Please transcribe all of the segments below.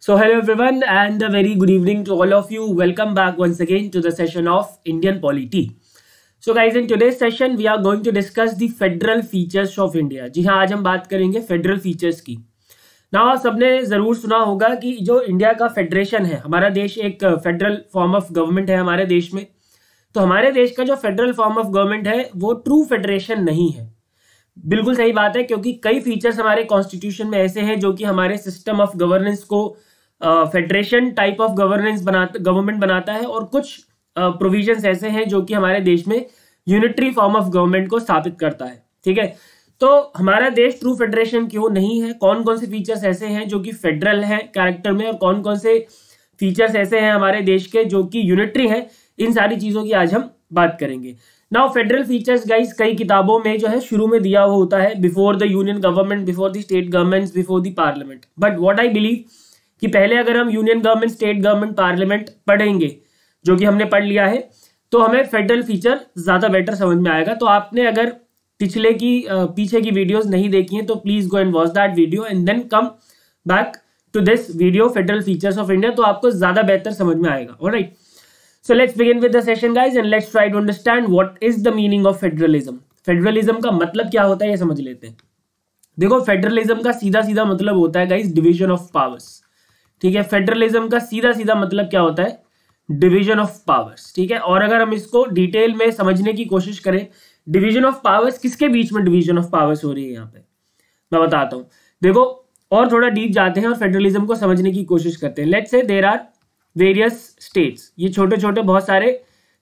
So hello everyone and a very good evening to all of you. Welcome back once again to the session of Indian Polity. So guys, in today's session we are going to discuss the federal features of India. जी हाँ, आज हम बात करेंगे federal features की. Now आप सबने ज़रूर सुना होगा कि जो इंडिया का फेडरेशन है, हमारा देश एक फेडरल फॉर्म ऑफ गवर्नमेंट है हमारे देश में. तो हमारे देश का जो फेडरल फॉर्म ऑफ गवर्नमेंट है वो ट्रू फेडरेशन नहीं है. बिल्कुल सही बात है, क्योंकि कई फीचर्स हमारे कॉन्स्टिट्यूशन में ऐसे हैं जो कि हमारे सिस्टम ऑफ गवर्नेंस को फेडरेशन टाइप ऑफ गवर्नमेंट बनाता है, और कुछ प्रोविजंस ऐसे हैं जो कि हमारे देश में यूनिटरी फॉर्म ऑफ गवर्नमेंट को स्थापित करता है. ठीक है, तो हमारा देश ट्रू फेडरेशन क्यों नहीं है, कौन कौन से फीचर्स ऐसे हैं जो कि फेडरल हैं कैरेक्टर में, और कौन कौन से फीचर्स ऐसे हैं हमारे देश के जो कि यूनिटरी हैं, इन सारी चीज़ों की आज हम बात करेंगे. नाउ फेडरल फीचर्स गाइस कई किताबों में जो है शुरू में दिया हुआ होता है, before the union government, before the state governments, before the parliament. But what I believe कि पहले अगर हम union government, state government, parliament पढ़ेंगे, जो कि हमने पढ़ लिया है, तो हमें फेडरल फीचर ज़्यादा बेटर समझ में आएगा. तो आपने अगर पीछे की वीडियोस नहीं देखी हैं तो please go and watch that video and then come back to this video federal features of India, तो आपको ज़्यादा बेहतर समझ में आएगा. Alright, so let's begin with the session guys and let's try to understand what is the meaning of federalism. Federalism का मतलब क्या होता है ये समझ लेते हैं. देखो, फेडरलिज्म का सीधा सीधा मतलब होता है गाइस डिवीजन ऑफ पावर्स. ठीक है, फेडरलिज्म का सीधा सीधा मतलब क्या होता है, डिवीजन ऑफ पावर्स. ठीक है, और अगर हम इसको डिटेल में समझने की कोशिश करें, डिवीजन ऑफ पावर्स किसके बीच में डिवीजन ऑफ पावर्स हो रही है यहाँ पे, मैं बताता हूँ. देखो, और थोड़ा डीप जाते हैं और फेडरलिज्म को समझने की कोशिश करते हैं. Let's say there are various states. ये छोटे छोटे बहुत सारे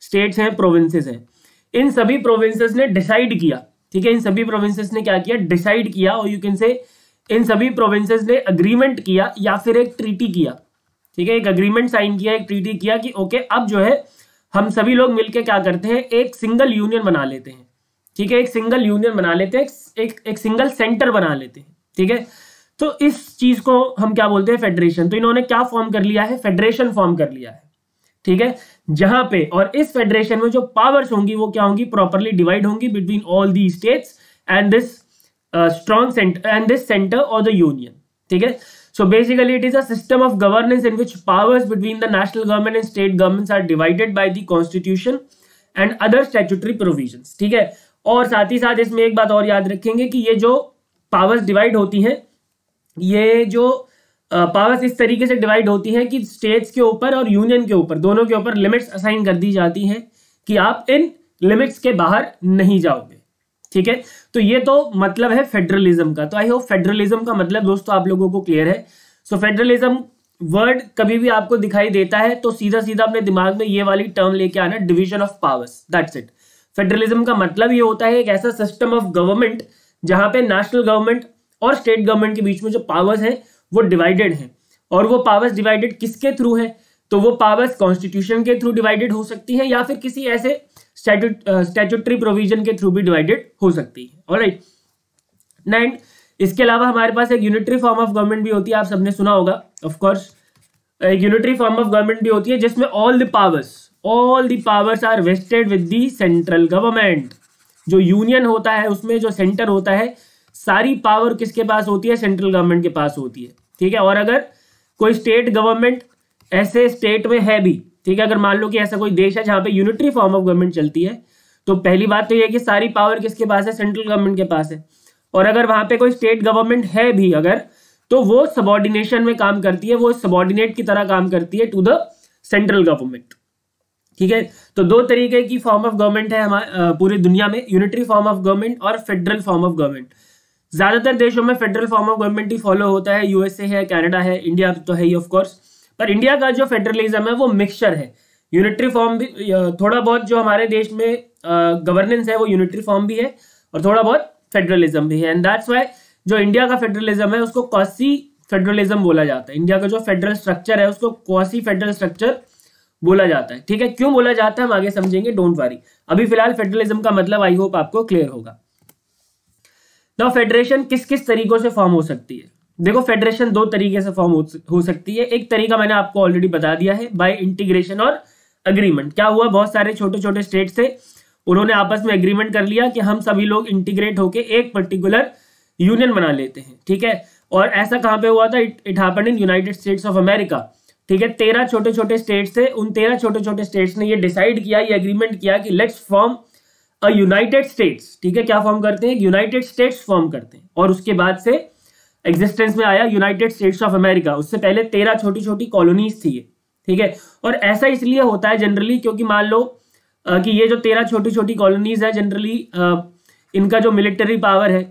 स्टेट्स हैं, प्रोविंसेस हैं. इन सभी प्रोविंसेस ने डिसाइड किया, ठीक है, इन सभी प्रोविंसेस ने क्या किया, डिसाइड किया, और यू कैन से इन सभी प्रोविंसेस ने अग्रीमेंट किया या फिर एक ट्रीटी किया. ठीक है, एक अग्रीमेंट साइन किया, एक ट्रीटी किया कि ओके, अब जो है हम सभी लोग मिलकर क्या करते हैं, एक सिंगल यूनियन बना लेते हैं. ठीक है, एक सिंगल यूनियन बना लेते हैं, एक सिंगल सेंटर बना लेते हैं. ठीक है, तो इस चीज को हम क्या बोलते हैं, फेडरेशन. तो इन्होंने क्या फॉर्म कर लिया है, फेडरेशन फॉर्म कर लिया है. ठीक है, जहां पे, और इस फेडरेशन में जो पावर्स होंगी वो क्या होंगी, प्रॉपरली डिवाइड होंगी between all the states and this strong centre and this centre और द यूनियन. ठीक है, so basically it is a system of governance in which powers between the national government and state governments are divided by the constitution and other statutory provisions. ठीक है, और साथ ही साथ इसमें एक बात और याद रखेंगे कि ये जो पावर्स डिवाइड होती हैं, ये जो पावर्स इस तरीके से डिवाइड होती हैं कि स्टेट्स के ऊपर और यूनियन के ऊपर, दोनों के ऊपर लिमिट्स असाइन कर दी जाती हैं कि आप इन लिमिट्स के बाहर नहीं जाओगे. ठीक है, तो ये तो मतलब है फेडरलिज्म का. तो आई होप फेडरलिज्म का मतलब दोस्तों आप लोगों को क्लियर है. सो फेडरलिज्म वर्ड कभी भी आपको दिखाई देता है तो सीधा सीधा अपने दिमाग में ये वाली टर्म लेके आना, division of powers, that's it. Federalism का मतलब ये होता है एक ऐसा सिस्टम ऑफ गवर्नमेंट जहां पे नेशनल गवर्नमेंट और स्टेट गवर्नमेंट के बीच में जो पावर्स हैं वो डिवाइडेड हैं. और वो पावर्स डिवाइडेड किसके थ्रू है, तो वो पावर्स कॉन्स्टिट्यूशन के थ्रू डिवाइडेड हो सकती है या फिर किसी ऐसे स्टैट्यूटरी प्रोविजन के थ्रू भी डिवाइडेड हो सकती है. ऑलराइट, एंड इसके अलावा हमारे पास एक यूनिटरी फॉर्म ऑफ गवर्नमेंट भी होती है, आप सबने सुना होगा ऑफ कोर्स. एक यूनिटरी फॉर्म ऑफ गवर्नमेंट भी होती है जिसमें all the powers are vested with the central government. जो यूनियन होता है उसमें जो सेंटर होता है, सारी पावर किसके पास होती है, सेंट्रल गवर्नमेंट के पास होती है. ठीक है, और अगर कोई स्टेट गवर्नमेंट ऐसे स्टेट में है भी, ठीक है, अगर मान लो कि ऐसा कोई देश है जहां पे यूनिटरी फॉर्म ऑफ गवर्नमेंट चलती है, तो पहली बात तो ये है कि सारी पावर किसके पास है, सेंट्रल गवर्नमेंट के पास है. और अगर वहां पे कोई स्टेट गवर्नमेंट है भी अगर, तो वो सबॉर्डिनेशन में काम करती है, वो सबॉर्डिनेट की तरह काम करती है टू द सेंट्रल गवर्नमेंट. ठीक है, तो दो तरीके की फॉर्म ऑफ गवर्नमेंट है हमारे पूरी दुनिया में, यूनिटरी फॉर्म ऑफ गवर्नमेंट और फेडरल फॉर्म ऑफ गवर्नमेंट. ज्यादातर देशों में federal form of government he follow होता है, यूएसए है, कनाडा है, इंडिया तो है ही ऑफ कोर्स. पर इंडिया का जो फेडरलिज्म है वो मिक्सचर है, यूनिटरी फॉर्म भी, थोड़ा बहुत जो हमारे देश में गवर्नेंस है वो यूनिटरी फॉर्म भी है और थोड़ा बहुत फेडरलिज्म भी है. एंड दैट्स व्हाई जो इंडिया का फेडरलिज्म है उसको क्वासी फेडरलिज्म बोला जाता है. इंडिया का जो फेडरल स्ट्रक्चर है उसको क्वासी फेडरल स्ट्रक्चर बोला जाता है. ठीक है, क्यों बोला जाता है हम आगे समझेंगे, डोंट वरी. अभी फिलहाल फेडरलिज्म का मतलब आई होप आपको क्लियर होगा. नाउ फेडरेशन किस किस तरीकों से फॉर्म हो सकती है. देखो, फेडरेशन दो तरीके से फॉर्म हो सकती है. एक तरीका मैंने आपको ऑलरेडी बता दिया है, बाय इंटीग्रेशन और अग्रीमेंट. क्या हुआ, बहुत सारे छोटे छोटे स्टेट्स थे, उन्होंने आपस में अग्रीमेंट कर लिया कि हम सभी लोग इंटीग्रेट होके एक पर्टिकुलर यूनियन बना लेते हैं. ठीक है, और ऐसा कहाँ पे हुआ था? It happened in United states of America. ठीक है, 13 छोटे छोटे स्टेट्स थे, उन 13 छोटे छोटे स्टेट्स ने ये डिसाइड किया, ये एग्रीमेंट किया कि let's form a United states. ठीक है, क्या फॉर्म करते हैं? यूनाइटेड स्टेट्स फॉर्म करते हैं, और उसके बाद से एग्जिस्टेंस में आया यूनाइटेड स्टेट्स ऑफ अमेरिका। उससे पहले 13 छोटी छोटी कॉलोनीज थी ये। ठीक है, और ऐसा इसलिए होता है जनरली क्योंकि मान लो कि ये जो 13 छोटी छोटी कॉलोनीज है, जनरली इनका जो मिलिट्री पावर है,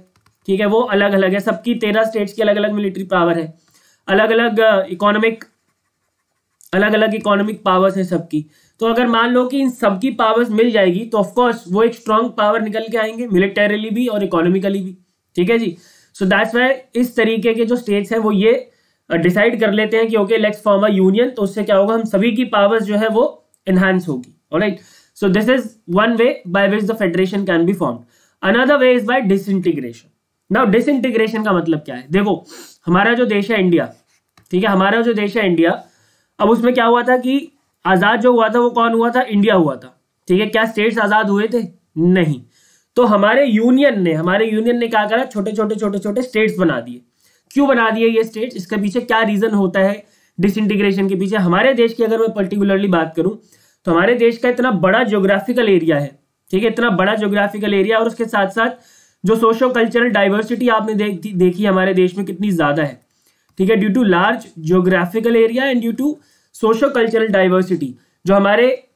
ठीक है, वो अलग अलग है। सबकी 13 स्टेट्स की अलग अलग मिलिट्री पावर है, अलग अलग इकोनॉमिक पावर्स है सबकी। तो अगर मान लो कि इन सबकी पावर्स मिल जाएगी तो ऑफकोर्स वो एक स्ट्रॉन्ग पावर निकल के आएंगे, मिलिटरीली भी और इकोनॉमिकली भी। ठीक है जी, सो दैट्स वाई इस तरीके के जो स्टेट्स हैं वो ये डिसाइड कर लेते हैं कि okay let's form a union. तो उससे क्या होगा? हम सभी की पावर्स जो है वो एनहांस होगी। Alright, so this is one way by which the federation can be formed. Another way is by disintegration. Now disintegration का मतलब क्या है? देखो, हमारा जो देश है इंडिया, ठीक है, हमारा जो देश है इंडिया, अब उसमें क्या हुआ था कि आजाद जो हुआ था वो कौन हुआ था? इंडिया हुआ था। ठीक है, क्या स्टेट्स आजाद हुए थे? नहीं। तो हमारे यूनियन ने क्या करा? छोटे छोटे स्टेट्स बना दिए। क्यों बना दिए ये स्टेट्स? इसके पीछे क्या रीजन होता है डिसइंटीग्रेशन के पीछे? हमारे देश की अगर मैं पर्टिकुलरली बात करूं तो हमारे देश का इतना बड़ा ज्योग्राफिकल एरिया है, ठीक है, इतना बड़ा ज्योग्राफिकल एरिया, और उसके साथ साथ जो सोशो कल्चरल डाइवर्सिटी आपने देखी हमारे देश में कितनी ज्यादा है। ठीक है, due to large geographical area and due to socio cultural diversity, जो हमारे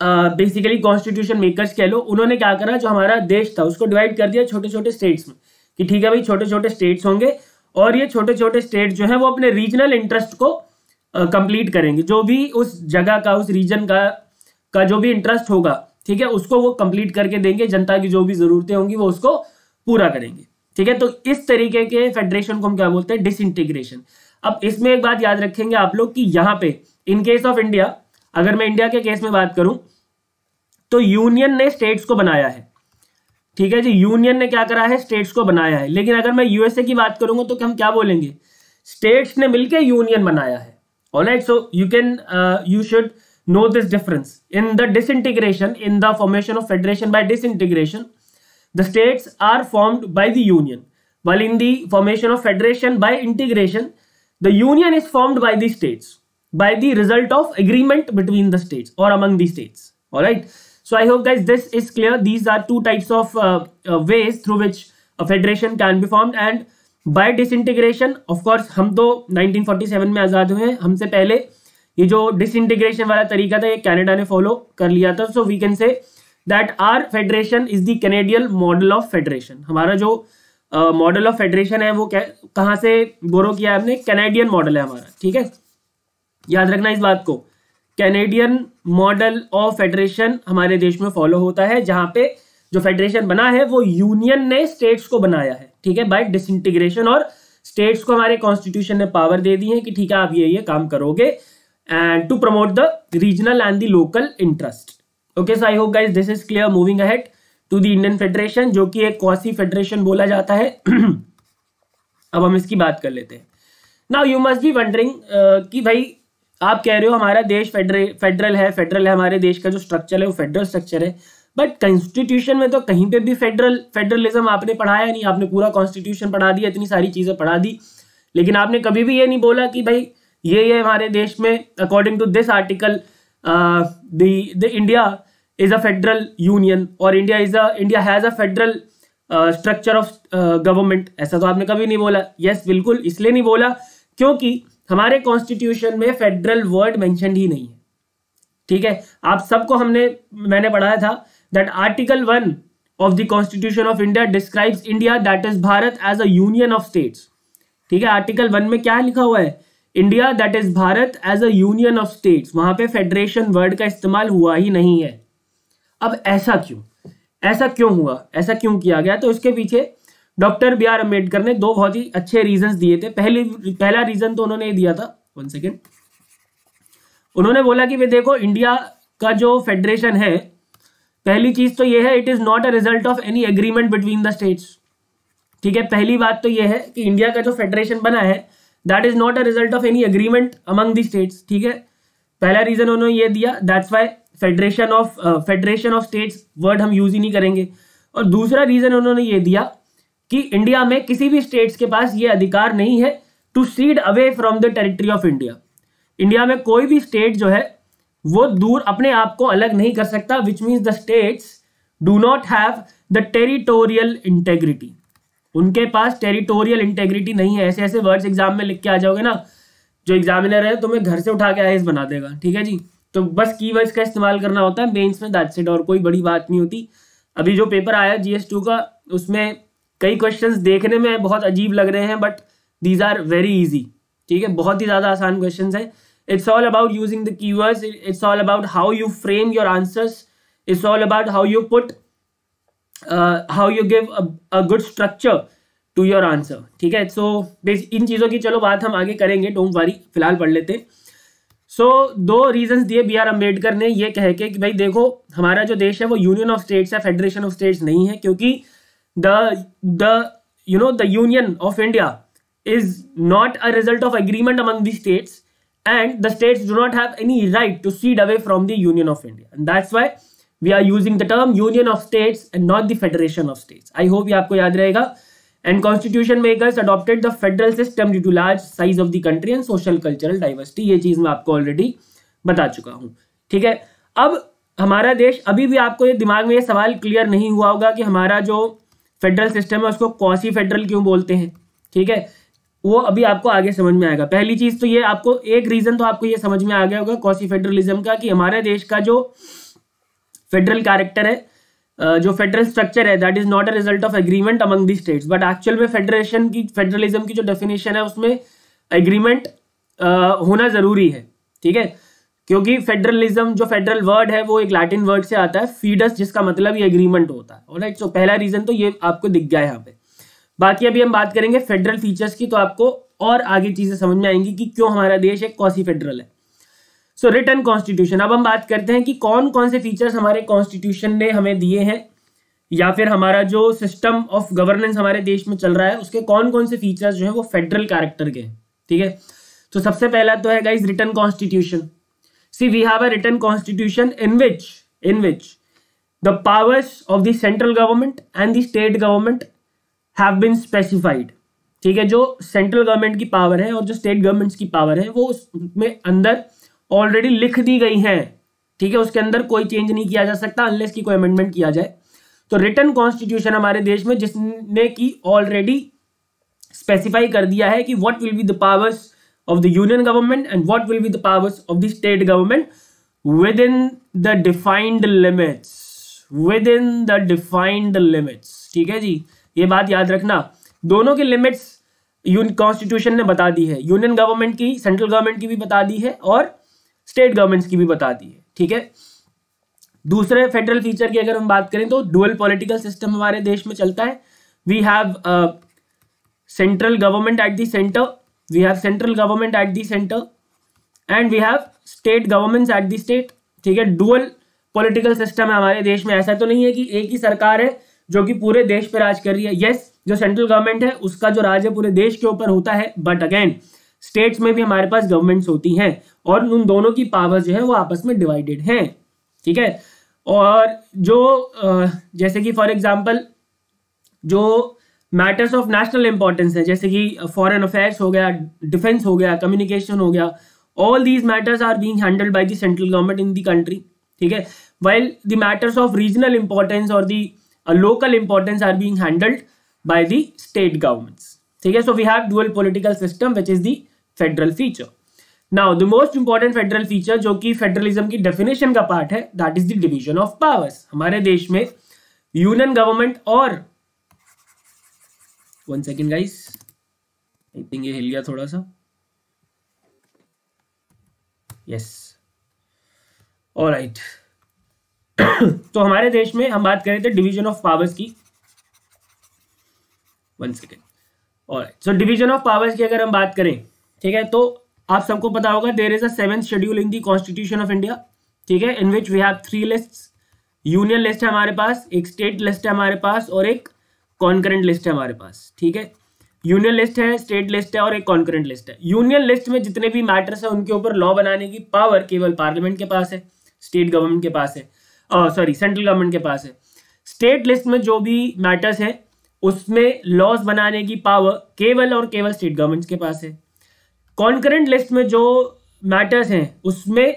बेसिकली कॉन्स्टिट्यूशन मेकर्स कह लो, उन्होंने क्या करा? जो हमारा देश था उसको डिवाइड कर दिया छोटे छोटे स्टेट्स में कि ठीक है भाई, छोटे छोटे स्टेट्स होंगे और ये छोटे छोटे स्टेट जो है वो अपने रीजनल इंटरेस्ट को कंप्लीट करेंगे। जो भी उस जगह का, उस रीजन का जो भी इंटरेस्ट होगा, ठीक है, उसको वो कंप्लीट करके देंगे। जनता की जो भी जरूरतें होंगी वो उसको पूरा करेंगे। ठीक है, तो इस तरीके के फेडरेशन को हम क्या बोलते हैं? डिसइंटीग्रेशन। अब इसमें एक बात याद रखेंगे आप लोग कि यहाँ पे इन केस ऑफ इंडिया, अगर मैं इंडिया के केस में बात करूं तो यूनियन ने स्टेट्स को बनाया है। ठीक है जी, यूनियन ने क्या करा है? स्टेट्स को बनाया है। लेकिन अगर मैं यूएसए की बात करूंगा तो हम क्या बोलेंगे? स्टेट्स ने मिलकर यूनियन बनाया है। Alright, so you should know this difference in the disintegration, in the formation of federation by disintegration, the states are formed by the union, while in the formation of federation by integration, the union is formed by the states by the result of agreement between the states or among the states. All right, so I hope guys this is clear. These are two types of ways through which a federation can be formed. And by disintegration, of course, हम तो 1947 में आजाद हुए हैं, हमसे पहले ये जो disintegration वाला तरीका था ये कनाडा ने फॉलो कर लिया था। So we can say that our federation is the Canadian model of federation. हमारा जो मॉडल ऑफ फेडरेशन है वो कहाँ से बोरो किया है हमने? कैनेडियन मॉडल है हमारा। ठीक है, याद रखना इस बात को, कैनेडियन मॉडल ऑफ फेडरेशन हमारे देश में फॉलो होता है, जहां पे जो फेडरेशन बना है वो यूनियन ने स्टेट्स को बनाया है। ठीक है, बाय डिसइंटीग्रेशन, और स्टेट्स को हमारे कॉन्स्टिट्यूशन ने पावर दे दी है कि ठीक है आप ये काम करोगे and to promote the regional and the local interest. Okay, so I hope guys this is clear. Moving ahead to the Indian Federation, जो कि एक quasi federation बोला जाता है। अब हम इसकी बात कर लेते हैं। Now you must be wondering कि भाई आप कह रहे हो हमारा देश फेडरल है, हमारे देश का जो स्ट्रक्चर है वो फेडरल स्ट्रक्चर है, बट कॉन्स्टिट्यूशन में तो कहीं पे भी फेडरलिज्म आपने पढ़ाया नहीं। आपने पूरा कॉन्स्टिट्यूशन पढ़ा दिया, इतनी सारी चीजें पढ़ा दी, लेकिन आपने कभी भी ये नहीं बोला कि भाई ये हमारे देश में according to this article the India is a federal union और India has a federal structure of government. ऐसा तो आपने कभी नहीं बोला। यस, बिल्कुल इसलिए नहीं बोला क्योंकि हमारे कॉन्स्टिट्यूशन में फेडरल वर्ड मेंशन ही नहीं है। ठीक है, आप सबको मैंने पढ़ाया था that article 1 of the constitution of India describes India that is Bharat as a union of states. ठीक है, आर्टिकल 1 में क्या लिखा हुआ है? India that is Bharat as a union of states. वहां पे फेडरेशन वर्ड का इस्तेमाल हुआ ही नहीं है। अब ऐसा क्यों हुआ? ऐसा क्यों किया गया? तो इसके पीछे डॉक्टर बी आर अम्बेडकर ने दो बहुत ही अच्छे रीजंस दिए थे। पहला रीजन तो उन्होंने दिया था, वन सेकेंड, उन्होंने बोला कि भाई देखो इंडिया का जो फेडरेशन है, पहली चीज तो ये है it is not a result of any agreement between the states. ठीक है, पहली बात तो ये है कि इंडिया का जो फेडरेशन बना है that is not a result of any agreement among the states. ठीक है, पहला रीजन उन्होंने ये दिया, that's why federation of states word हम यूज ही नहीं करेंगे। और दूसरा रीजन उन्होंने ये दिया कि इंडिया में किसी भी स्टेट्स के पास ये अधिकार नहीं है to cede away from the territory of India. India में कोई भी स्टेट जो है वो दूर अपने आप को अलग नहीं कर सकता, which means the states do not have the territorial integrity. उनके पास टेरिटोरियल इंटेग्रिटी नहीं है। ऐसे ऐसे वर्ड्स एग्जाम में लिख के आ जाओगे ना, जो एग्जामिनर है तुम्हें घर से उठा के आईएएस बना देगा, ठीक है जी। तो बस कीवर्ड्स का इस्तेमाल करना होता है मेंस में, दैट्स इट, और कोई बड़ी बात नहीं होती। अभी जो पेपर आया GS2 का, उसमें कई क्वेश्चंस देखने में बहुत अजीब लग रहे हैं, but these are very easy, ठीक है, बहुत ही ज़्यादा आसान क्वेश्चंस हैं। It's all about using the keywords, it's all about how you frame your answers, it's all about how you put how you give a good structure to your answer, ठीक है। So इन चीज़ों की चलो बात हम आगे करेंगे, डोंट वरी, फिलहाल पढ़ लेते हैं। सो 2 रीजंस दिए BR अम्बेडकर ने ये कह के कि भाई देखो हमारा जो देश है वो यूनियन ऑफ स्टेट्स है, फेडरेशन ऑफ स्टेट्स नहीं है, क्योंकि the union of India is not a result of agreement among the states and the states do not have any right to cede away from the union of India, and that's why we are using the term union of states and not the federation of states. I hope ये आपको याद रहेगा। And constitution makers adopted the federal system due to large size of the country and social cultural diversity। ये चीज मैं आपको already बता चुका हूं, ठीक है। अब हमारा देश, अभी भी आपको ये दिमाग में ये सवाल क्लियर नहीं हुआ होगा कि हमारा जो फेडरल सिस्टम है उसको क्वासी फेडरल क्यों बोलते हैं, ठीक है, वो अभी आपको आगे समझ में आएगा। पहली चीज तो ये आपको एक रीजन तो आपको ये समझ में आ गया होगा क्वासी फेडरलिज्म का, कि हमारे देश का जो फेडरल कैरेक्टर है, जो फेडरल स्ट्रक्चर है, that is not a result of agreement among the states, but actual में फेडरलिज्म की जो डेफिनेशन है उसमें एग्रीमेंट होना जरूरी है, ठीक है, क्योंकि फेडरलिज्म जो फेडरल वर्ड है वो एक लैटिन वर्ड से आता है, फीडस, जिसका मतलब ही एग्रीमेंट होता है। ऑलराइट, सो पहला रीजन तो ये आपको दिख गया यहाँ पे। बाकी अभी हम बात करेंगे फेडरल फीचर्स की, तो आपको और आगे चीजें समझ में आएंगी कि क्यों हमारा देश एक क्वासी फेडरल है। सो रिटन कॉन्स्टिट्यूशन, अब हम बात करते हैं कि कौन कौन से फीचर्स हमारे कॉन्स्टिट्यूशन ने हमें दिए हैं, या फिर हमारा जो सिस्टम ऑफ गवर्नेंस हमारे देश में चल रहा है उसके कौन कौन से फीचर्स जो है वो फेडरल कैरेक्टर के हैं, ठीक है। तो सबसे पहला तो है guys written constitution. See we have a written constitution in which the powers of the central government and the state government have been specified, ठीक है। जो सेंट्रल गवर्नमेंट की पावर है और जो स्टेट गवर्नमेंट्स की पावर है वो उसमें अंदर ऑलरेडी लिख दी गई हैं, ठीक है, उसके अंदर कोई चेंज नहीं किया जा सकता अनलेस की कोई अमेंडमेंट किया जाए। तो रिटन कॉन्स्टिट्यूशन हमारे देश में जिसने की ऑलरेडी स्पेसिफाई कर दिया है कि what will be the powers of the union government and what will be the powers of the state government with in the defined limits, ठीक है जी, ये बात याद रखना। दोनों के लिमिट्स कॉन्स्टिट्यूशन ने बता दी है, यूनियन गवर्नमेंट की, सेंट्रल गवर्नमेंट की भी बता दी है और स्टेट गवर्नमेंट्स की भी बता दी है, ठीक है। दूसरे फेडरल फीचर की अगर हम बात करें तो डुअल पॉलिटिकल सिस्टम हमारे देश में चलता है। We have central government at the centre, and we have state governments at the state, ठीक है। डुअल पॉलिटिकल सिस्टम है हमारे देश में। ऐसा तो नहीं है कि एक ही सरकार है जो कि पूरे देश पे राज कर रही है। यस, जो सेंट्रल गवर्नमेंट है उसका जो राज है पूरे देश के ऊपर होता है, बट अगेन स्टेट्स में भी हमारे पास गवर्नमेंट्स होती हैं और उन दोनों की पावर जो है वो आपस में डिवाइडेड हैं, ठीक है। और जो जैसे कि फॉर एग्जांपल जो मैटर्स ऑफ नेशनल इंपॉर्टेंस है, जैसे कि फॉरेन अफेयर्स हो गया, डिफेंस हो गया, कम्युनिकेशन हो गया, all these matters are being handled by the central government in the country, ठीक है। While the matters of regional importance और the local importance are being handled by the state governments, ठीक है। So we have dual political system which is the federal feature. Now the most important federal feature जो कि federalism की definition का part है, that is the division of powers. हमारे देश में यूनियन गवर्नमेंट और one second guys, I think ये हिल गया थोड़ा सा, यस, ऑलराइट। तो हमारे देश में हम बात करें थे डिवीजन ऑफ पावर्स की, one second, alright. So division of powers की अगर हम बात करें, ठीक है, तो आप सबको पता होगा there is a 7th schedule in the constitution of India, ठीक है, in which we have 3 lists. Union list है हमारे पास, एक स्टेट लिस्ट है हमारे पास और एक कॉन्करेंट लिस्ट है हमारे पास, ठीक है। यूनियन लिस्ट है, स्टेट लिस्ट है और एक कॉन्करेंट लिस्ट है। यूनियन लिस्ट में जितने भी मैटर्स है उनके ऊपर लॉ बनाने की पावर केवल पार्लियामेंट के पास है, स्टेट गवर्नमेंट के पास है, सॉरी सेंट्रल गवर्नमेंट के पास है। स्टेट लिस्ट में जो भी मैटर्स है उसमें लॉज बनाने की पावर केवल और केवल स्टेट गवर्नमेंट्स के पास है। कॉन्करेंट लिस्ट में जो मैटर्स हैं उसमें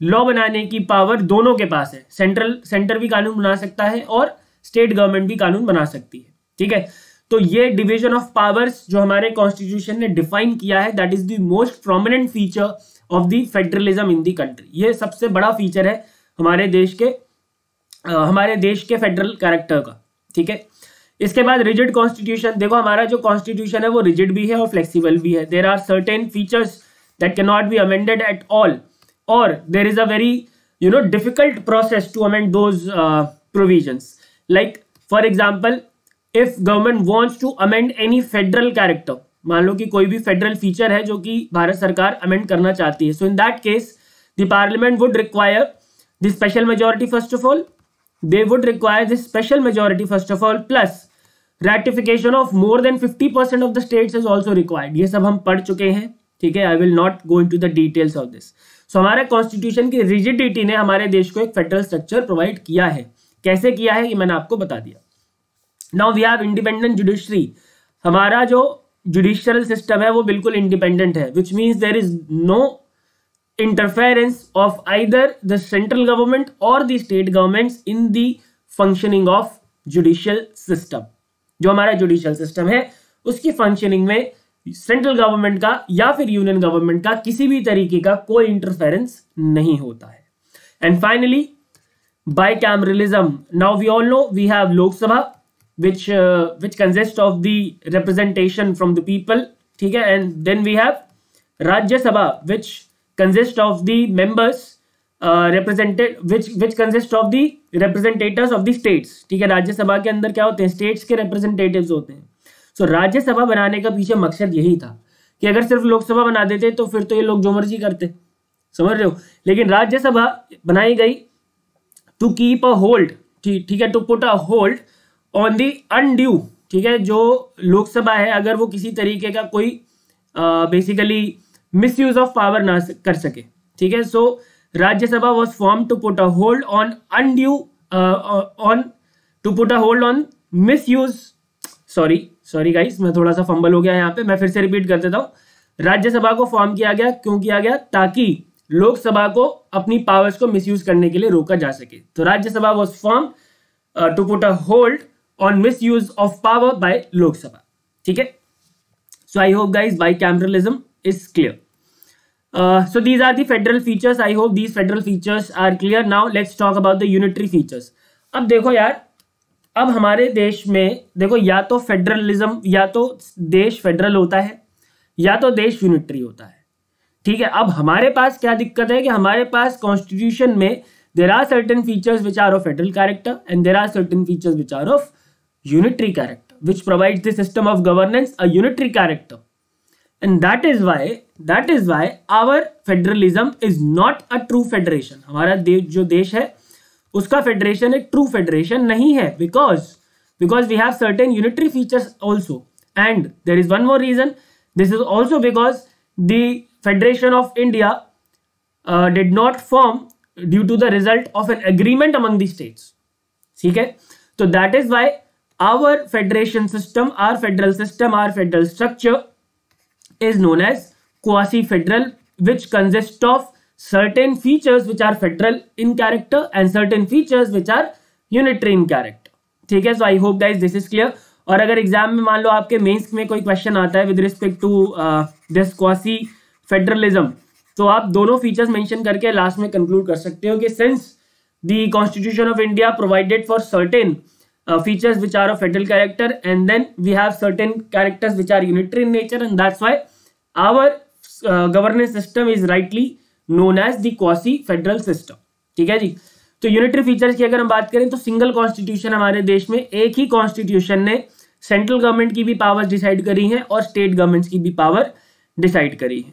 लॉ बनाने की पावर दोनों के पास है। सेंटर भी कानून बना सकता है और स्टेट गवर्नमेंट भी कानून बना सकती है, ठीक है। तो ये डिवीजन ऑफ पावर्स जो हमारे कॉन्स्टिट्यूशन ने डिफाइन किया है, that is the most prominent feature of the federalism in the country. ये सबसे बड़ा फीचर है हमारे देश के फेडरल कैरेक्टर का, ठीक है। इसके बाद रिजिड कॉन्स्टिट्यूशन। देखो हमारा जो कॉन्स्टिट्यूशन है वो रिजिड भी है और फ्लेक्सिबल भी है। There are certain features that can not be amended at all, और there is a very difficult process to amend those provisions. Like for example, if government wants to amend any federal character, मान लो कि कोई भी federal feature है जो कि भारत सरकार अमेंड करना चाहती है, so in that case the parliament would require the special majority first of all, they would require this special majority first of all, plus ratification of more than 50% of the states is also required। ये सब हम पढ़ चुके हैं, ठीक है। I will not go into the details of this। So हमारे constitution की रिजिडिटी ने हमारे देश को एक फेडरल स्ट्रक्चर प्रोवाइड किया है। कैसे किया है ये मैंने आपको बता दिया। Now we have independent judiciary. हमारा जो जुडिशियल सिस्टम है वो बिल्कुल इंडिपेंडेंट है, which means there is no interference of either the central government or the state governments in the functioning of judicial system। जो हमारा जुडिशियल सिस्टम है उसकी फंक्शनिंग में सेंट्रल गवर्नमेंट का या फिर यूनियन गवर्नमेंट का किसी भी तरीके का कोई इंटरफेरेंस नहीं होता है। And finally bicameralism। now we all know we have Lok Sabha which consists of the representation from the people, ठीक है। and then we have Rajya Sabha which consist of the members which consist of the representatives of the states, ठीक है। राज्यसभा के अंदर क्या होते हैं, states के रिप्रेजेंटेटिव्स होते हैं। सो राज्यसभा बनाने का पीछे मकसद यही था कि अगर सिर्फ लोकसभा बना देते तो फिर तो ये लोग जो मर्जी करते, समझ रहे हो। लेकिन राज्यसभा बनाई गई टू कीप अ होल्ड, ठीक है, to put a hold on the undue, ठीक है। जो लोकसभा है अगर वो किसी तरीके का कोई बेसिकली मिसयूज ऑफ पावर ना कर सके, ठीक है। So Rajya Sabha was form to put a hold on undue on misuse. Sorry guys, मैं थोड़ा सा फंबल हो गया यहाँ पे, मैं फिर से रिपीट कर देता हूँ। राज्यसभा को फॉर्म किया गया, क्यों किया गया, ताकि लोकसभा को अपनी पावर्स को मिसयूज करने के लिए रोका जा सके। तो Rajya Sabha was form to put a hold on misuse of power by Lok Sabha, ठीक है। So I hope guys bicameralism is clear। So these are the federal features। I hope these federal features are clear। Now let's talk about the unitary features। अब देखो यार, अब हमारे देश में देखो, या तो फेडरलिज्म, या तो देश फेडरल होता है या तो देश यूनिटरी होता है, ठीक है। अब हमारे पास क्या दिक्कत है कि हमारे पास कॉन्स्टिट्यूशन में there are certain features which are of federal character and there are certain features which are of unitary character, which provides the system of governance a unitary character। And that is why our federalism is not a true federation। हमारा जो देश है उसका federation एक true federation नहीं है, because we have certain unitary features also, and there is one more reason। this is also because the Federation of India did not form due to the result of an agreement among the states, ठीक है। तो that is why our federation system, our federal system, our federal structure is known as quasi-federal, which consists of certain features which are federal in character and certain features which are unitary in character, ठीक है। So I hope guys this is clear। और अगर exam में मान लो आपके mains में कोई question आता है with respect to this quasi federalism, तो आप दोनों फीचर्स मेंशन करके लास्ट में कंक्लूड कर सकते हो कि since the constitution of India provided for certain features which are of federal character and then we have certain characters which are unitary in nature, and that's why our governance system is rightly known as the quasi federal system, ठीक है जी। तो unitary features की अगर हम बात करें तो single constitution हमारे देश में, एक ही कॉन्स्टिट्यूशन ने सेंट्रल गवर्नमेंट की भी पावर डिसाइड करी है और स्टेट गवर्नमेंट्स की भी पावर डिसाइड करी है,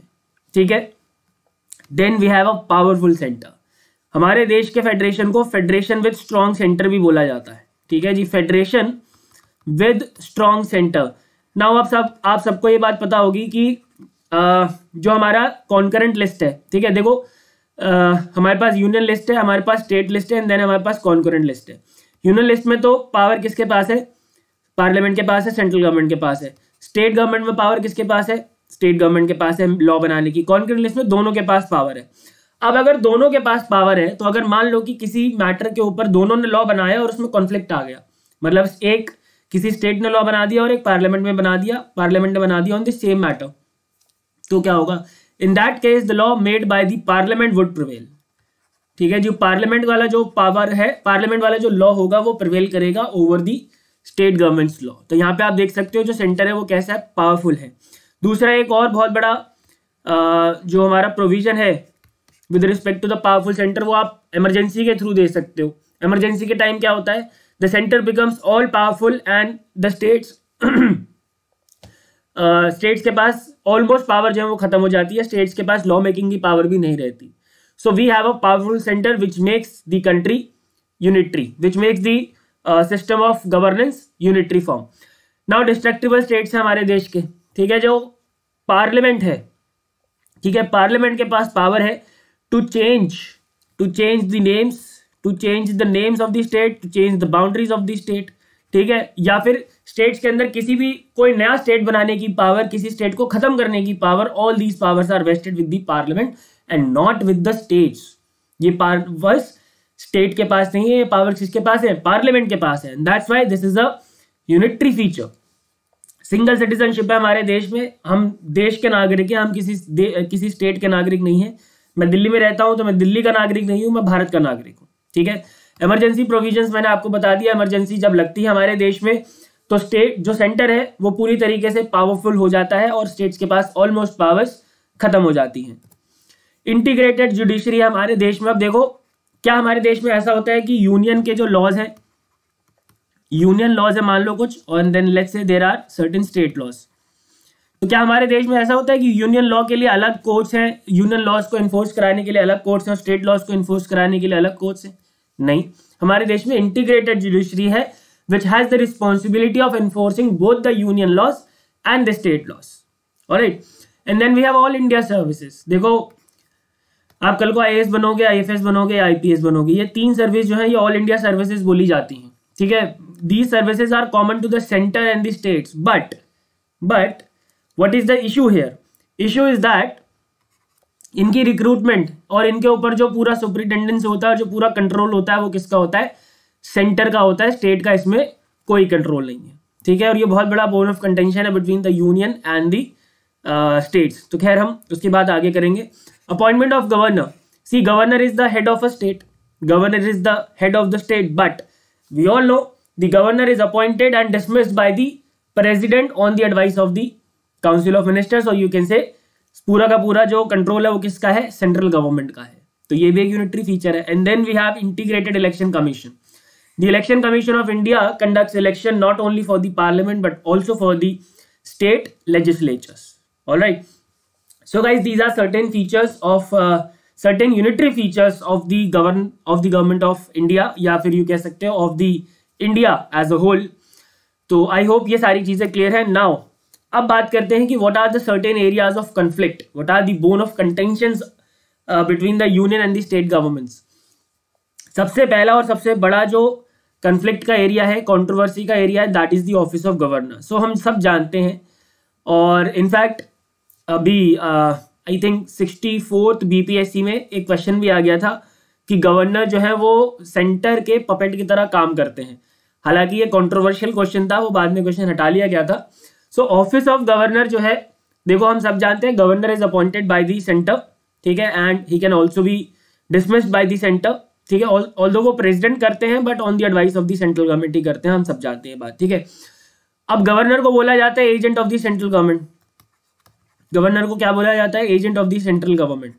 ठीक है। Then we have a powerful centre. हमारे देश के फेडरेशन को फेडरेशन विद स्ट्रॉन्ग सेंटर भी बोला जाता है, ठीक है जी, federation with strong centre. Now आप सबको ये बात पता होगी कि जो हमारा कॉन्करेंट लिस्ट है, ठीक है, देखो हमारे पास यूनियन लिस्ट है, हमारे पास स्टेट लिस्ट है एंड देन हमारे पास कॉन्करेंट लिस्ट है। यूनियन लिस्ट में तो पावर किसके पास है, पार्लियामेंट के पास है, सेंट्रल गवर्नमेंट के पास है। स्टेट गवर्नमेंट में पावर किसके पास है? स्टेट गवर्नमेंट के पास है लॉ बनाने की। कॉन्क्रीट लिस्ट में दोनों के पास पावर है। अब अगर दोनों के पास पावर है तो अगर मान लो कि किसी मैटर के ऊपर दोनों ने लॉ बनाया और उसमें कॉन्फ्लिक्ट आ गया, मतलब एक किसी स्टेट ने लॉ बना दिया और एक पार्लियामेंट में बना दिया, पार्लियामेंट ने बना दिया ऑन द सेम मैटर, तो क्या होगा? इन that case the law made by the parliament would prevail. ठीक है, जो पार्लियामेंट वाला जो पावर है, पार्लियामेंट वाला जो लॉ होगा वो प्रिवेल करेगा over the state governments law. तो यहाँ पे आप देख सकते हो जो सेंटर है वो कैसा है? पावरफुल है। दूसरा एक और बहुत बड़ा जो हमारा प्रोविजन है with respect to the powerful centre, वो आप इमरजेंसी के थ्रू दे सकते हो। इमरजेंसी के टाइम क्या होता है? The centre becomes all powerful and the states states के पास ऑलमोस्ट पावर जो है वो खत्म हो जाती है, स्टेट्स के पास लॉ मेकिंग की पावर भी नहीं रहती। So we have a powerful centre which makes the country unitary, which makes the system of governance unitary form. Now destructible states हैं हमारे देश के, ठीक है, जो पार्लियामेंट है, ठीक है, पार्लियामेंट के पास पावर है to change the names, to change the names of the state, to change the boundaries of the state, ठीक है, या फिर स्टेट्स के अंदर किसी भी कोई नया स्टेट बनाने की पावर, किसी स्टेट को खत्म करने की power, all these powers are vested with the parliament and not with the states. ये पावर्स स्टेट के पास नहीं है, ये पावर किसके पास है? पार्लियामेंट के पास है। That's why this is a unitary feature. Single citizenship है हमारे देश में, हम देश के नागरिक हैं, हम किसी स्टेट के नागरिक नहीं है। मैं दिल्ली में रहता हूं तो मैं दिल्ली का नागरिक नहीं हूं, मैं भारत का नागरिक हूं, ठीक है। इमरजेंसी प्रोविजंस मैंने आपको बता दिया, इमरजेंसी जब लगती है हमारे देश में तो स्टेट जो सेंटर है वो पूरी तरीके से पावरफुल हो जाता है और स्टेट्स के पास ऑलमोस्ट पावर्स खत्म हो जाती हैं। इंटीग्रेटेड जुडिशरी है हमारे देश में। अब देखो क्या हमारे देश में ऐसा होता है कि यूनियन के जो लॉज हैं, यूनियन लॉज है मान लो कुछ, और then let's say there are certain state laws. तो क्या हमारे देश में ऐसा होता है कि यूनियन लॉ के लिए अलग कोर्ट्स हैं, यूनियन लॉज को इन्फोर्स कराने के लिए अलग कोर्ट्स हैं और स्टेट लॉज को इन्फोर्स कराने के लिए अलग कोर्ट्स हैं? नहीं, हमारे देश में इंटीग्रेटेड जुडिशरी है which has the responsibility of enforcing both the union laws and the state laws. Alright, and then we have all India services. देखो आप कल को IAS बनोगे, IFS बनोगे, IPS बनोगे, ये तीन सर्विस जो है ये ऑल इंडिया सर्विसेज बोली जाती हैं, ठीक है। These services are common to the center and the states, but what is the issue here? Issue is that इनकी रिक्रूटमेंट और इनके ऊपर जो पूरा सुपरिटेंडेंस होता है, जो पूरा कंट्रोल होता है, वो किसका होता है? सेंटर का होता है। स्टेट का इसमें कोई कंट्रोल नहीं है, ठीक है। और ये बहुत बड़ा बोन ऑफ कंटेंशन है between the union and the states. तो खैर हम उसके बाद आगे करेंगे। Appointment of governor, see governor is the head of a state, governor is the head of the state, but we all know the governor is appointed and dismissed by the president on the advice of the council of ministers, और you can say पूरा का पूरा जो control है वो किसका है? Central government का है। तो ये भी एक यूनिटरी फीचर है। And then we have integrated election commission. The Election Commission of India conducts election not only for the parliament but also for the state legislatures. All right. So guys, these are certain features of certain unitary features of the government of India, या फिर you कह सकते हो of the India as a whole. तो I hope ये सारी चीजें clear है। Now अब बात करते हैं कि what are the certain areas of conflict, what are the bone of contentions between the union and the state governments. सबसे पहला और सबसे बड़ा जो कन्फ्लिक्ट का एरिया है, कंट्रोवर्सी का एरिया है, that is the office of governor. So हम सब जानते हैं, और इनफैक्ट अभी आई थिंक 64th BPSC में एक क्वेश्चन भी आ गया था कि गवर्नर जो है वो सेंटर के पपेट की तरह काम करते हैं। हालांकि ये कंट्रोवर्शियल क्वेश्चन था, वो बाद में क्वेश्चन हटा लिया गया था। सो ऑफिस ऑफ गवर्नर जो है, देखो हम सब जानते हैं governor is appointed by the centre, ठीक है, and he can also be dismissed by the centre, ठीक है। ऑल्दो वो प्रेसिडेंट करते हैं but on the advice of the central government ही करते हैं, हम सब जानते हैं बात, ठीक है। अब गवर्नर को बोला जाता है agent of the central government. Governor को क्या बोला जाता है? Agent of the central government.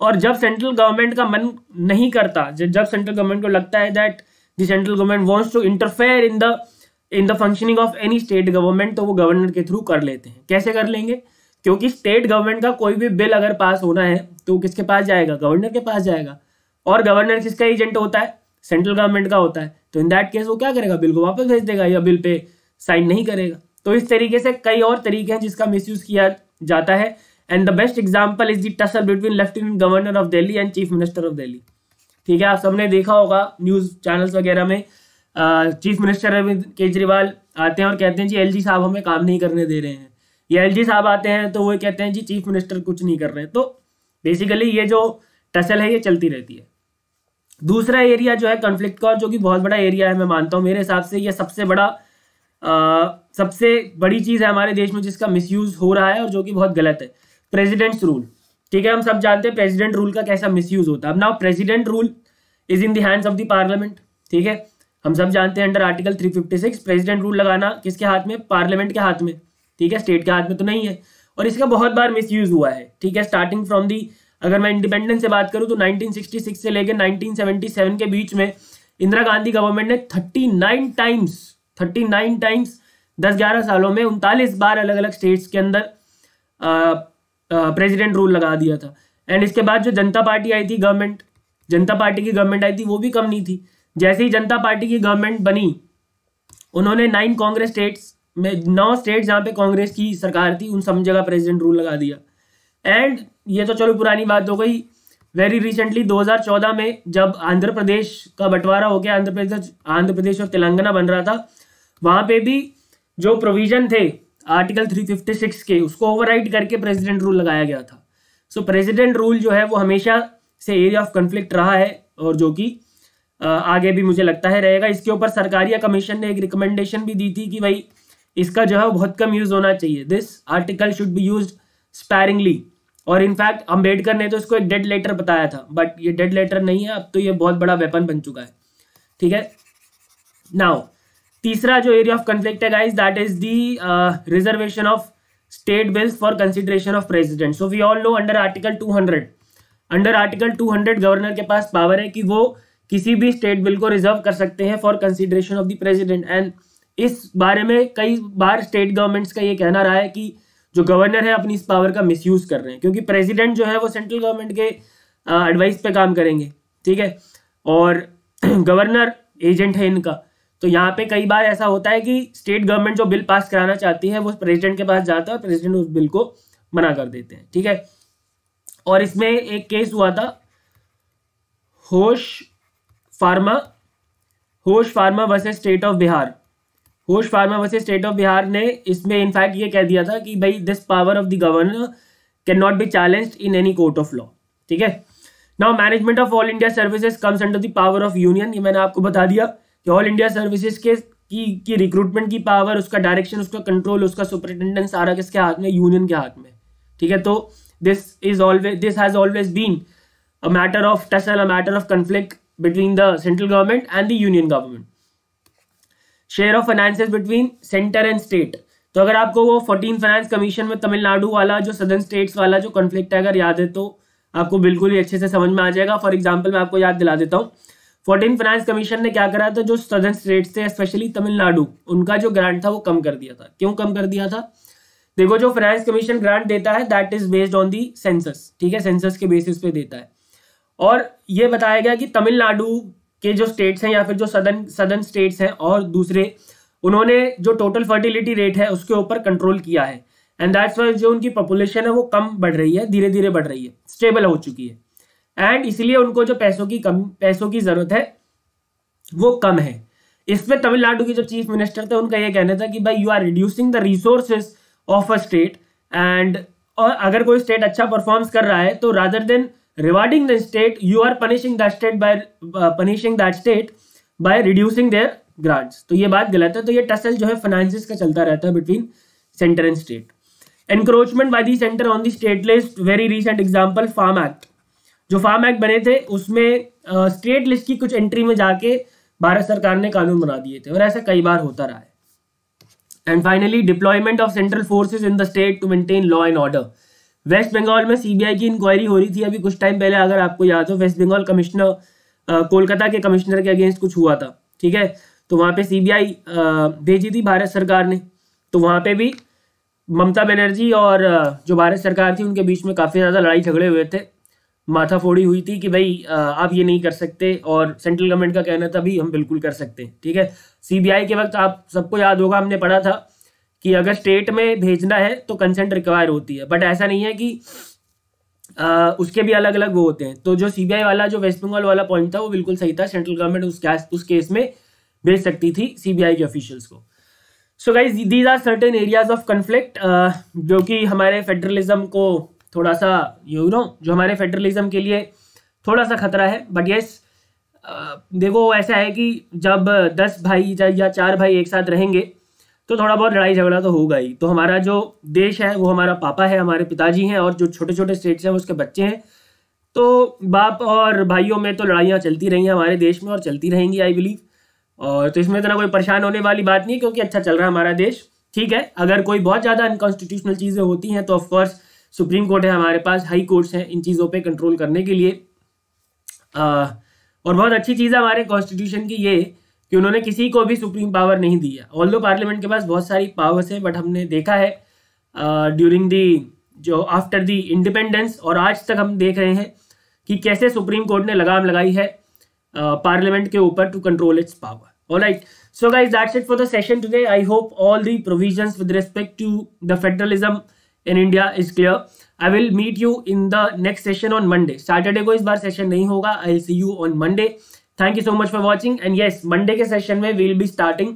और जब सेंट्रल गवर्नमेंट का मन नहीं करता, जब सेंट्रल गवर्नमेंट को लगता है that the central government wants to interfere in the functioning of any state government, तो वो गवर्नर के थ्रू कर लेते हैं। कैसे कर लेंगे? क्योंकि स्टेट गवर्नमेंट का कोई भी बिल अगर पास होना है तो किसके पास जाएगा? गवर्नर के पास जाएगा। और गवर्नर किसका एजेंट होता है? सेंट्रल गवर्नमेंट का होता है। तो इन दैट केस वो क्या करेगा? बिल को वापस भेज देगा या बिल पे साइन नहीं करेगा। तो इस तरीके से कई और तरीके हैं जिसका मिसयूज किया जाता है। And the best example is the tussle between lieutenant governor of Delhi and chief minister of Delhi, ठीक है। आप सबने देखा होगा न्यूज चैनल्स वगैरह में, चीफ मिनिस्टर अरविंद केजरीवाल आते हैं और कहते हैं जी एलजी साहब हमें काम नहीं करने दे रहे हैं, या एलजी साहब आते हैं तो वो कहते हैं जी चीफ मिनिस्टर कुछ नहीं कर रहे हैं। तो बेसिकली ये जो टसल है ये चलती रहती है। दूसरा एरिया जो है कॉन्फ्लिक्ट का, जो कि बहुत बड़ा एरिया है, मैं मानता हूँ मेरे हिसाब से ये सबसे बड़ी चीज़ है हमारे देश में जिसका मिसयूज हो रहा है और जो कि बहुत गलत है, प्रेसिडेंट्स रूल। ठीक है, हम सब जानते हैं प्रेसिडेंट रूल का कैसा मिसयूज होता है। अब now president rule is in the hands of the parliament. ठीक है, हम सब जानते हैं अंडर आर्टिकल 356 प्रेसिडेंट रूल लगाना किसके हाथ में, पार्लियामेंट के हाथ में। ठीक है, स्टेट के हाथ में तो नहीं है, और इसका बहुत बार मिसयूज हुआ है। ठीक है, स्टार्टिंग फ्रॉम दी, अगर मैं इंडिपेंडेंस से बात करूं तो 1966 से लेकर 1977 के बीच में इंदिरा गांधी गवर्नमेंट ने 39 टाइम्स 10-11 सालों में 39 बार अलग अलग स्टेट्स के अंदर प्रेसिडेंट रूल लगा दिया था। एंड इसके बाद जो जनता पार्टी आई थी, जनता पार्टी की गवर्नमेंट आई थी, वो भी कम नहीं थी। जैसे ही जनता पार्टी की गवर्नमेंट बनी, उन्होंने 9 कांग्रेस स्टेट्स में 9 स्टेट्स जहाँ पे कांग्रेस की सरकार थी उन सब जगह प्रेसिडेंट रूल लगा दिया। एंड ये तो चलो पुरानी बात हो गई। वेरी रिसेंटली 2014 में जब आंध्र प्रदेश का बंटवारा हो गया, आंध्र प्रदेश और तेलंगाना बन रहा था, वहां पे भी जो प्रोविजन थे आर्टिकल 356 के, उसको ओवरराइड करके प्रेसिडेंट रूल लगाया गया था। सो प्रेसिडेंट रूल जो है वो हमेशा से एरिया ऑफ कॉन्फ्लिक्ट रहा है, और जो कि आगे भी मुझे लगता है रहेगा। इसके ऊपर सरकारिया कमीशन ने एक रिकमेंडेशन भी दी थी कि भाई इसका जो है वो बहुत कम यूज होना चाहिए, this article should be used sparingly. और इनफैक्ट अम्बेडकर ने तो इसको एक डेड लेटर बताया था, बट ये डेड लेटर नहीं है, अब तो ये बहुत बड़ा वेपन बन चुका है। ठीक है, नाउ तीसरा जो एरिया ऑफ कॉन्फ्लिक्ट है guys, that is the reservation of state bills for consideration of president. So we all know under article 200 governor के पास पावर है कि वो किसी भी स्टेट बिल को रिजर्व कर सकते हैं for consideration of the president. And इस बारे में कई बार स्टेट गवर्नमेंट्स का ये कहना रहा है कि जो गवर्नर है अपनी इस पावर का मिसयूज कर रहे हैं, क्योंकि प्रेसिडेंट जो है वो सेंट्रल गवर्नमेंट के एडवाइस पे काम करेंगे। ठीक है, और गवर्नर एजेंट है इनका। तो यहाँ पे कई बार ऐसा होता है कि स्टेट गवर्नमेंट जो बिल पास कराना चाहती है वो प्रेसिडेंट के पास जाता है और प्रेसिडेंट उस बिल को मना कर देते हैं। ठीक है, और इसमें एक केस हुआ था Hoechst pharma versus state of Bihar. Hoechst pharma versus state of Bihar ने इसमें इनफैक्ट ये कह दिया था कि भाई this power of the governor can not be challenged in any court of law. ठीक है, now management of all India services comes under the power of union. ये मैंने आपको बता दिया कि ऑल इंडिया सर्विसेज की रिक्रूटमेंट की पावर, उसका डायरेक्शन, उसका कंट्रोल, उसका सुपरिटेंडेंस सारा किसके हाथ में, यूनियन के हाथ में। ठीक है, तो this has always been a matter of tussle, a matter of conflict between the central government and the union government. Share of finances between centre and state. तो अगर आपको वो 14 फाइनेंस कमीशन में तमिलनाडु वाला जो सदर्न स्टेट्स वाला जो conflict है अगर याद है तो आपको बिल्कुल ही अच्छे से समझ में आ जाएगा। फॉर एग्जांपल मैं आपको याद दिला देता हूँ, 14 फाइनेंस कमीशन ने क्या करा था, जो सदर्न स्टेट्स थे स्पेशली तमिलनाडु, उनका जो ग्रांट था वो कम कर दिया था। क्यों कम कर दिया था? देखो, जो फाइनेंस कमीशन ग्रांट देता है that is based on the census. ठीक है, सेंसस के बेसिस पे देता है। और ये बताया गया कि तमिलनाडु के जो स्टेट्स हैं या फिर जो सदर्न स्टेट्स हैं और दूसरे, उन्होंने जो टोटल फर्टिलिटी रेट है उसके ऊपर कंट्रोल किया है। एंड दैट्स वाई जो उनकी पॉपुलेशन है वो कम बढ़ रही है, धीरे धीरे बढ़ रही है, स्टेबल हो चुकी है। एंड इसलिए उनको जो पैसों की जरूरत है वो कम है। इसमें तमिलनाडु के जो चीफ मिनिस्टर थे उनका ये कहना था कि भाई you are reducing the resources of a state, and और अगर कोई स्टेट अच्छा परफॉर्म्स कर रहा है तो rather than rewarding the state, you are punishing that state by reducing their grants। तो ये बात गलत है। तो ये टसल जो है फाइनेंसेस का चलता रहता है between centre and state. Encroachment by the centre on the state list, very recent example farm act. जो फार्म एक्ट बने थे उसमें स्टेट लिस्ट की कुछ एंट्री में जाके भारत सरकार ने कानून बना दिए थे, और ऐसा कई बार होता रहा है। And finally deployment of central forces in the state to maintain law and order. West Bengal में सीबीआई की इंक्वायरी हो रही थी अभी कुछ टाइम पहले, अगर आपको याद हो। वेस्ट बंगाल कमिश्नर, कोलकाता के कमिश्नर के अगेंस्ट कुछ हुआ था। ठीक है, तो वहाँ पे सीबीआई भेजी थी भारत सरकार ने। तो वहाँ पे भी ममता बनर्जी और जो भारत सरकार थी उनके बीच में काफ़ी ज़्यादा लड़ाई झगड़े हुए थे, माथाफोड़ी हुई थी कि भाई आप ये नहीं कर सकते, और सेंट्रल गवर्नमेंट का कहना था भी हम बिल्कुल कर सकते हैं। ठीक है, सीबीआई के वक्त आप सबको याद होगा, हमने पढ़ा था कि अगर स्टेट में भेजना है तो कंसेंट रिक्वायर होती है, बट ऐसा नहीं है कि उसके भी अलग अलग वो होते हैं। तो जो सीबीआई वाला जो वेस्ट बंगाल वाला पॉइंट था वो बिल्कुल सही था, सेंट्रल गवर्नमेंट उस केस में भेज सकती थी सीबीआई के ऑफिशियल्स को। So guys these are certain areas of conflict जो कि हमारे फेडरलिज्म को थोड़ा सा जो हमारे फेडरलिज्म के लिए थोड़ा सा खतरा है। बट येस देखो ऐसा है कि जब 10 भाई या 4 भाई एक साथ रहेंगे तो थोड़ा बहुत लड़ाई झगड़ा तो होगा ही। तो हमारा जो देश है वो हमारा पापा है, हमारे पिताजी हैं, और जो छोटे छोटे स्टेट्स हैं वो उसके बच्चे हैं। तो बाप और भाइयों में तो लड़ाइयाँ चलती रही हैं हमारे देश में और चलती रहेंगी आई बिलीव। और तो इसमें इतना कोई परेशान होने वाली बात नहीं, क्योंकि अच्छा चल रहा है हमारा देश। ठीक है, अगर कोई बहुत ज़्यादा अनकॉन्स्टिट्यूशनल चीज़ें होती हैं तो ऑफकोर्स सुप्रीम कोर्ट है हमारे पास, हाई कोर्ट्स हैं इन चीज़ों पे कंट्रोल करने के लिए। और बहुत अच्छी चीज़ है हमारे कॉन्स्टिट्यूशन की ये कि उन्होंने किसी को भी सुप्रीम पावर नहीं दी है। ऑल्दो पार्लियामेंट के पास बहुत सारी पावर्स हैं, बट हमने देखा है ड्यूरिंग दी जो आफ्टर द इंडिपेंडेंस और आज तक हम देख रहे हैं कि कैसे सुप्रीम कोर्ट ने लगाम लगाई है पार्लियामेंट के ऊपर to control its power. Alright, so guys, that's it for the session today. I hope all the provisions with respect to the federalism in India is clear. I will meet you in the next session on Monday. Saturday को इस बार session नहीं होगा. I'll see you on Monday. Thank you so much for watching. And yes, Monday के session में we'll be starting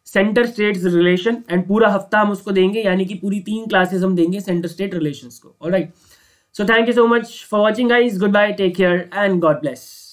center states relation and पूरा हफ्ता हम उसको देंगे, यानी कि पूरी 3 classes हम देंगे center state relations को. Alright. So thank you so much for watching guys. Goodbye. Take care and God bless.